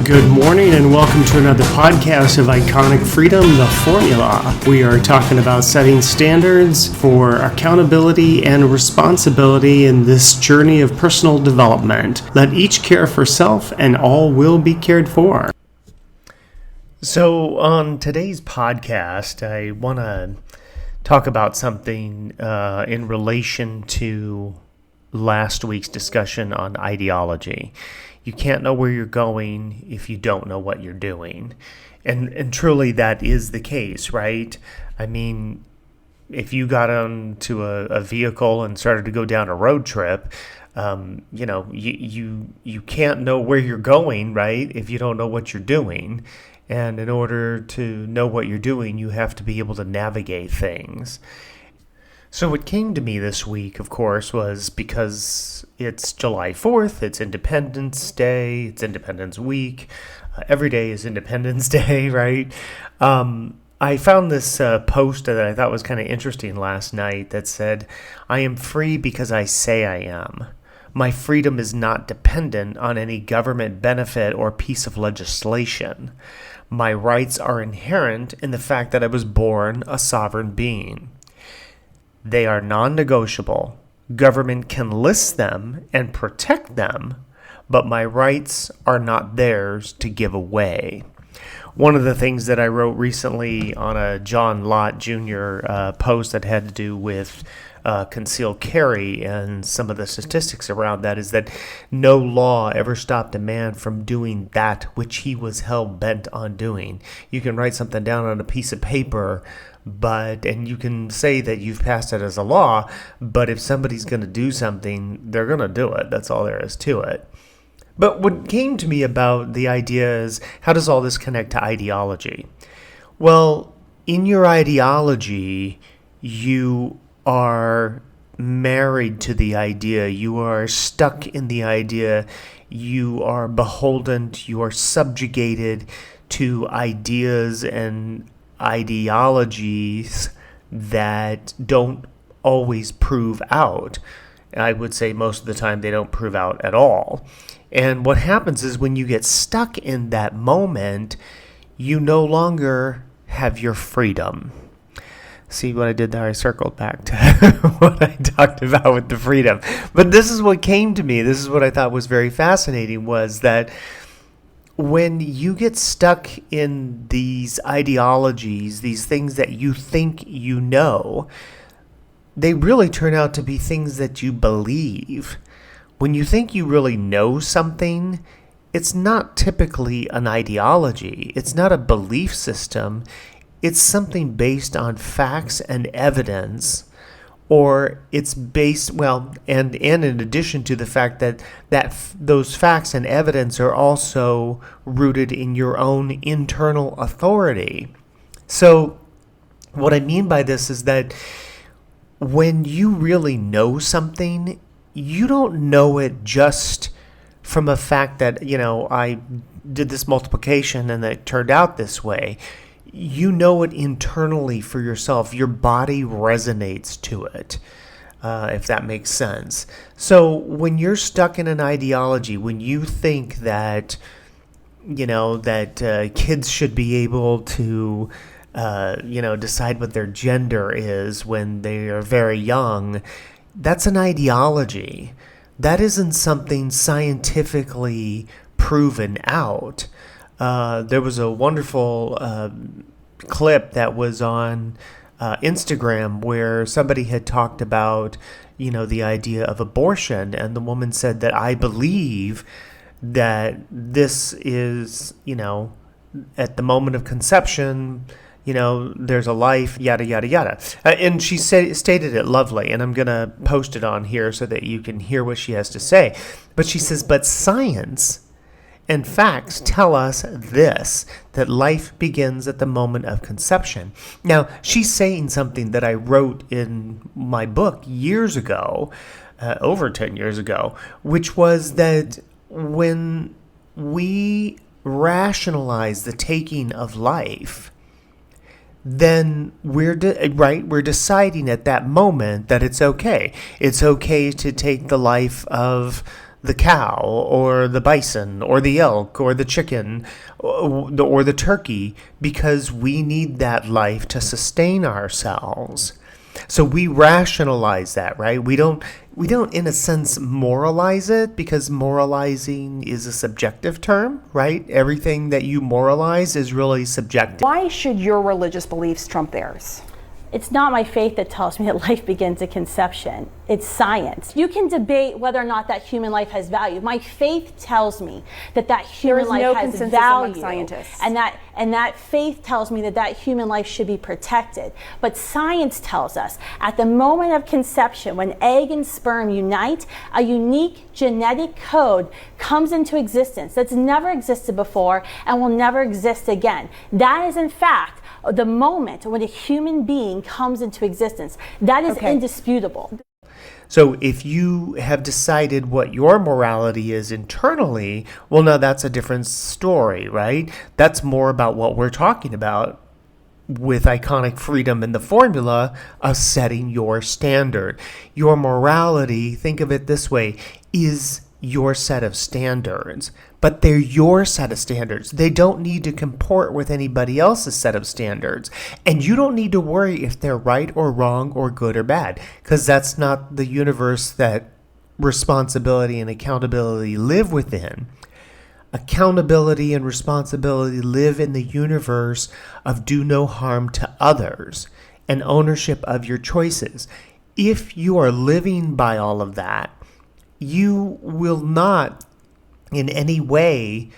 Good morning and welcome to another podcast of Iconic Freedom, the Formula. We are talking about setting standards for accountability and responsibility in this journey of personal development. Let each care for self and all will be cared for. So on today's podcast, I want to talk about something in relation to last week's discussion on ideology. You can't know where you're going if you don't know what you're doing. And truly that is the case, right? I mean, if you got onto a vehicle and started to go down a road trip, you can't know where you're going, right? If you don't know what you're doing. And in order to know what you're doing, you have to be able to navigate things. So what came to me this week, of course, was because it's July 4th, it's Independence Day, it's Independence Week, every day is Independence Day, right? I found this post that I thought was kind of interesting last night that said, "I am free because I say I am. My freedom is not dependent on any government benefit or piece of legislation. My rights are inherent in the fact that I was born a sovereign being. They are non-negotiable. Government can list them and protect them, but my rights are not theirs to give away." One of the things that I wrote recently on a John Lott Jr. Post that had to do with concealed carry and some of the statistics around that is that no law ever stopped a man from doing that which he was hell-bent on doing. You can write something down on a piece of paper, and you can say that you've passed it as a law, but if somebody's going to do something, they're going to do it. That's all there is to it. But what came to me about the idea is, how does all this connect to ideology? Well, in your ideology, you are married to the idea. You are stuck in the idea. You are beholden. You are subjugated to ideas and ideologies that don't always prove out. I would say most of the time they don't prove out at all. And what happens is when you get stuck in that moment, you no longer have your freedom. See what I did there? I circled back to what I talked about with the freedom. But this is what came to me. This is what I thought was very fascinating, was that when you get stuck in these ideologies, these things that you think you know, they really turn out to be things that you believe. When you think you really know something, it's not typically an ideology. It's not a belief system. It's something based on facts and evidence, or it's based, and in addition to the fact that those facts and evidence are also rooted in your own internal authority. So what I mean by this is that when you really know something, you don't know it just from a fact that, I did this multiplication and it turned out this way. You know it internally for yourself. Your body resonates to it, if that makes sense. So when you're stuck in an ideology, when you think that, kids should be able to, decide what their gender is when they are very young, that's an ideology. That isn't something scientifically proven out. There was a wonderful clip that was on Instagram where somebody had talked about, the idea of abortion, and the woman said that I believe that this is, at the moment of conception, there's a life, yada, yada, yada. And she stated it lovely, and I'm going to post it on here so that you can hear what she has to say. But she says, but science and facts tell us this, that life begins at the moment of conception. Now, she's saying something that I wrote in my book years ago, over 10 years ago, which was that when we rationalize the taking of life, then we're deciding at that moment that it's okay. It's okay to take the life of the cow or the bison or the elk or the chicken or the turkey, because we need that life to sustain ourselves. So we rationalize that, right? We don't in a sense moralize it, because moralizing is a subjective term, right? Everything that you moralize is really subjective. Why should your religious beliefs trump theirs? It's not my faith that tells me that life begins at conception. It's science. You can debate whether or not that human life has value. My faith tells me that human life has value, scientists. and that faith tells me that human life should be protected. But science tells us at the moment of conception, when egg and sperm unite, a unique genetic code comes into existence that's never existed before and will never exist again. That is, in fact, the moment when a human being comes into existence. That is indisputable. So if you have decided what your morality is internally, well, now that's a different story, right? That's more about what we're talking about with iconic freedom and the formula of setting your standard. Your morality, think of it this way, is your set of standards, but they're your set of standards. They don't need to comport with anybody else's set of standards. And you don't need to worry if they're right or wrong or good or bad, because that's not the universe that responsibility and accountability live within. Accountability and responsibility live in the universe of do no harm to others and ownership of your choices. If you are living by all of that, you will not in any way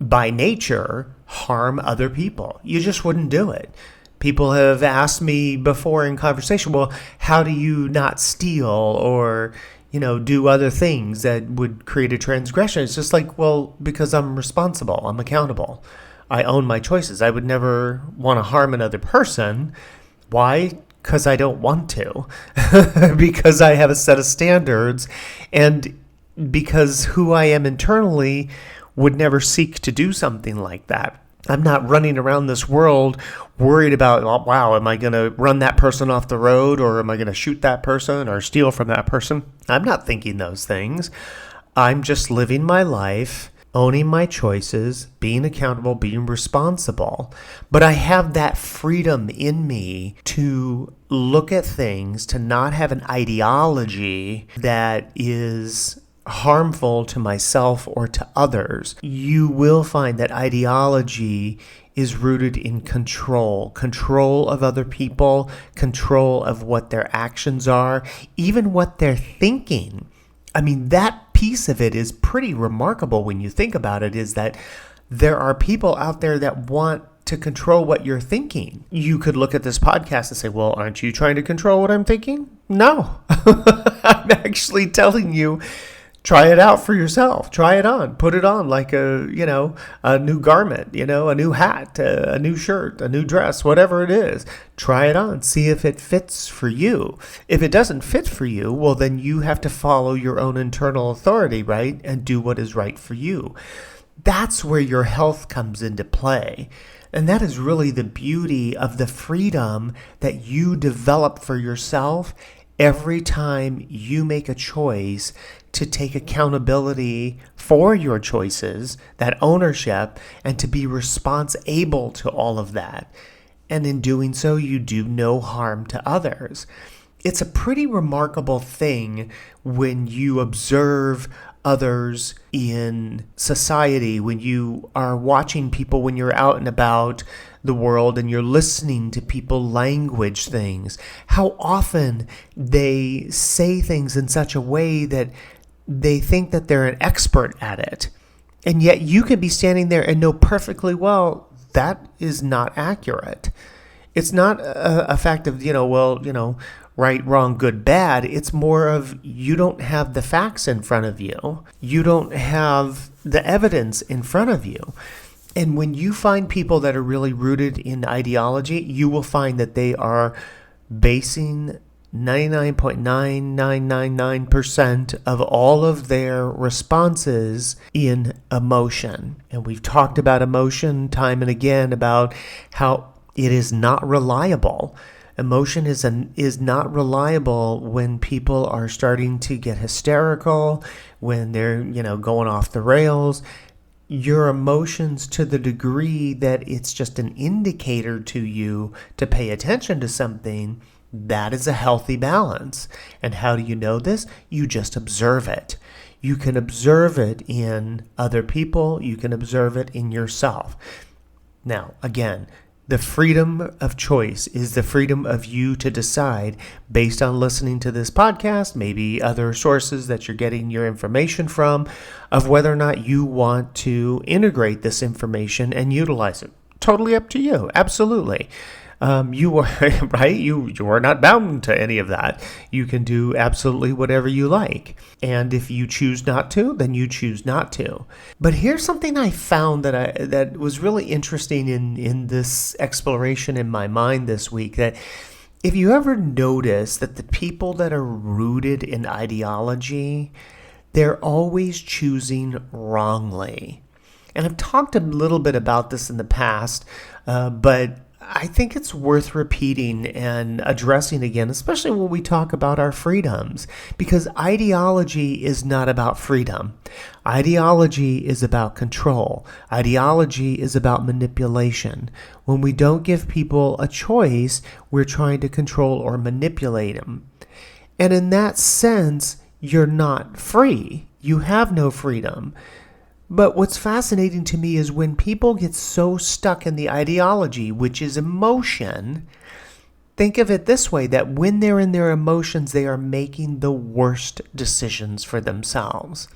by nature harm other people. You just wouldn't do it. People have asked me before in conversation, well, how do you not steal or, do other things that would create a transgression? It's just like, well, because I'm responsible, I'm accountable. I own my choices. I would never want to harm another person. Why? Because I don't want to, because I have a set of standards, and because who I am internally would never seek to do something like that. I'm not running around this world worried about, oh, wow, am I going to run that person off the road, or am I going to shoot that person or steal from that person? I'm not thinking those things. I'm just living my life, owning my choices, being accountable, being responsible. But I have that freedom in me to look at things, to not have an ideology that is harmful to myself or to others. You will find that ideology is rooted in control of other people, control of what their actions are, even what they're thinking. I mean, that piece of it is pretty remarkable when you think about it, is that there are people out there that want to control what you're thinking. You could look at this podcast and say, well, aren't you trying to control what I'm thinking? No. I'm actually telling you, try it out for yourself. Try it on. Put it on like a new garment, a new hat, a new shirt, a new dress, whatever it is. Try it on. See if it fits for you. If it doesn't fit for you, well, then you have to follow your own internal authority, right? And do what is right for you. That's where your health comes into play. And that is really the beauty of the freedom that you develop for yourself every time you make a choice to take accountability for your choices, that ownership, and to be responsible to all of that. And in doing so, you do no harm to others. It's a pretty remarkable thing when you observe others in society, when you are watching people, when you're out and about the world and you're listening to people language things, how often they say things in such a way that they think that they're an expert at it. And yet you could be standing there and know perfectly well that is not accurate. It's not a fact of, right, wrong, good, bad. It's more of you don't have the facts in front of you. You don't have the evidence in front of you. And when you find people that are really rooted in ideology, you will find that they are basing 99.9999% of all of their responses in emotion. And we've talked about emotion time and again, about how it is not reliable. Emotion is not reliable when people are starting to get hysterical, when they're, going off the rails. Your emotions, to the degree that it's just an indicator to you to pay attention to something, that is a healthy balance. And how do you know this? You just observe it. You can observe it in other people. You can observe it in yourself. Now, again, the freedom of choice is the freedom of you to decide, based on listening to this podcast, maybe other sources that you're getting your information from, of whether or not you want to integrate this information and utilize it. Totally up to you. Absolutely. You are right. You are not bound to any of that. You can do absolutely whatever you like. And if you choose not to, then you choose not to. But here's something I found that was really interesting in this exploration in my mind this week, that if you ever notice that the people that are rooted in ideology, they're always choosing wrongly. And I've talked a little bit about this in the past, but I think it's worth repeating and addressing again, especially when we talk about our freedoms, because ideology is not about freedom. Ideology is about control. Ideology is about manipulation. When we don't give people a choice, we're trying to control or manipulate them. And in that sense, you're not free. You have no freedom. But what's fascinating to me is when people get so stuck in the ideology, which is emotion, think of it this way, that when they're in their emotions, they are making the worst decisions for themselves.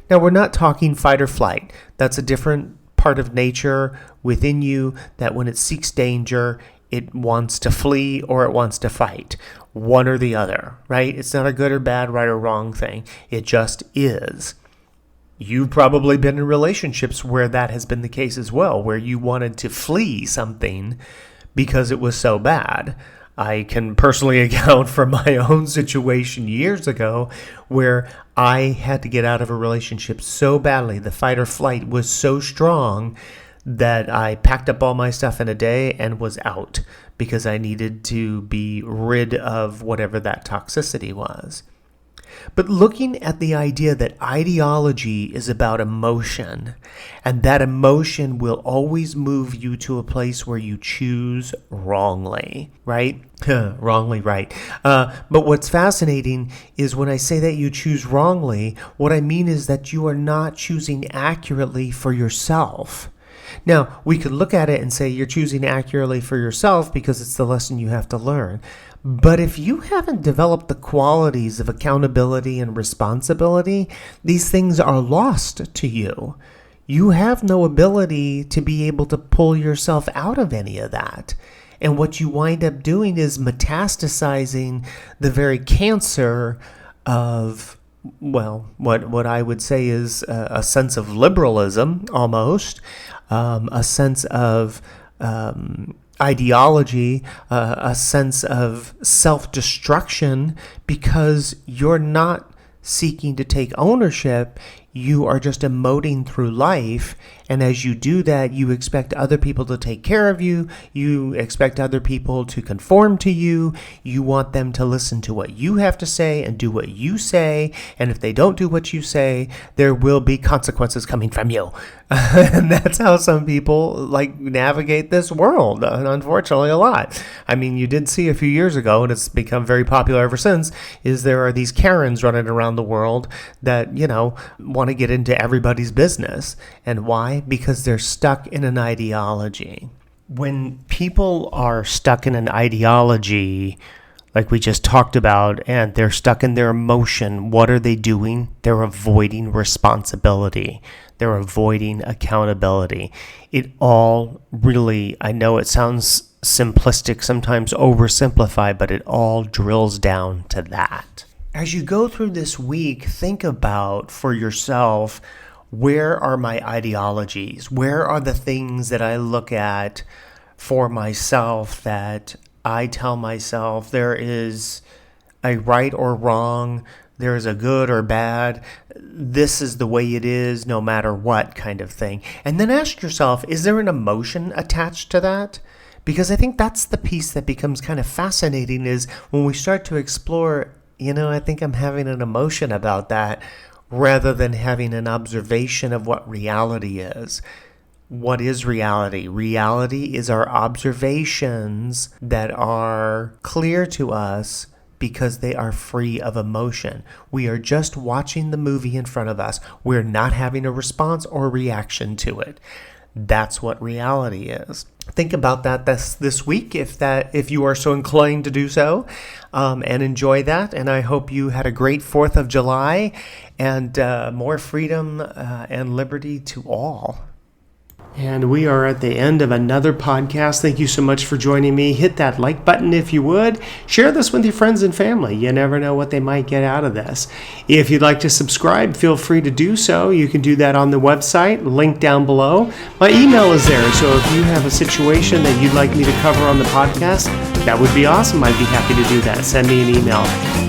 Now, we're not talking fight or flight. That's a different part of nature within you, that when it seeks danger, it wants to flee or it wants to fight. One or the other, right? It's not a good or bad, right or wrong thing. It just is. You've probably been in relationships where that has been the case as well, where you wanted to flee something because it was so bad. I can personally account for my own situation years ago where I had to get out of a relationship so badly. The fight or flight was so strong that I packed up all my stuff in a day and was out because I needed to be rid of whatever that toxicity was. But looking at the idea that ideology is about emotion, and that emotion will always move you to a place where you choose wrongly, right? Wrongly, right. But what's fascinating is when I say that you choose wrongly, what I mean is that you are not choosing accurately for yourself. Now, we could look at it and say you're choosing accurately for yourself because it's the lesson you have to learn. But if you haven't developed the qualities of accountability and responsibility, these things are lost to you. You have no ability to be able to pull yourself out of any of that. And what you wind up doing is metastasizing the very cancer of, well, what I would say is a sense of liberalism almost, a sense of ideology, a sense of self-destruction, because you're not seeking to take ownership. You are just emoting through life. And as you do that, you expect other people to take care of you. You expect other people to conform to you. You want them to listen to what you have to say and do what you say. And if they don't do what you say, there will be consequences coming from you. And that's how some people navigate this world, unfortunately, a lot. I mean, you did see a few years ago, and it's become very popular ever since, is there are these Karens running around the world that, want to get into everybody's business. And why? Because they're stuck in an ideology. When people are stuck in an ideology, like we just talked about, and they're stuck in their emotion, what are they doing? They're avoiding responsibility. They're avoiding accountability. It all really, I know it sounds simplistic, sometimes oversimplified, but it all drills down to that. As you go through this week, think about for yourself, where are my ideologies? Where are the things that I look at for myself that I tell myself there is a right or wrong, there is a good or bad, this is the way it is no matter what kind of thing. And then ask yourself, is there an emotion attached to that? Because I think that's the piece that becomes kind of fascinating is when we start to explore, I think I'm having an emotion about that rather than having an observation of what reality is. What is reality? Reality is our observations that are clear to us because they are free of emotion. We are just watching the movie in front of us. We're not having a response or reaction to it. That's what reality is. Think about that this week if you are so inclined to do so, and enjoy that. And I hope you had a great 4th of July and more freedom and liberty to all. And we are at the end of another podcast. Thank you so much for joining me. Hit that like button if you would. Share this with your friends and family. You never know what they might get out of this. If you'd like to subscribe, feel free to do so. You can do that on the website, link down below. My email is there, so if you have a situation that you'd like me to cover on the podcast, that would be awesome. I'd be happy to do that. Send me an email.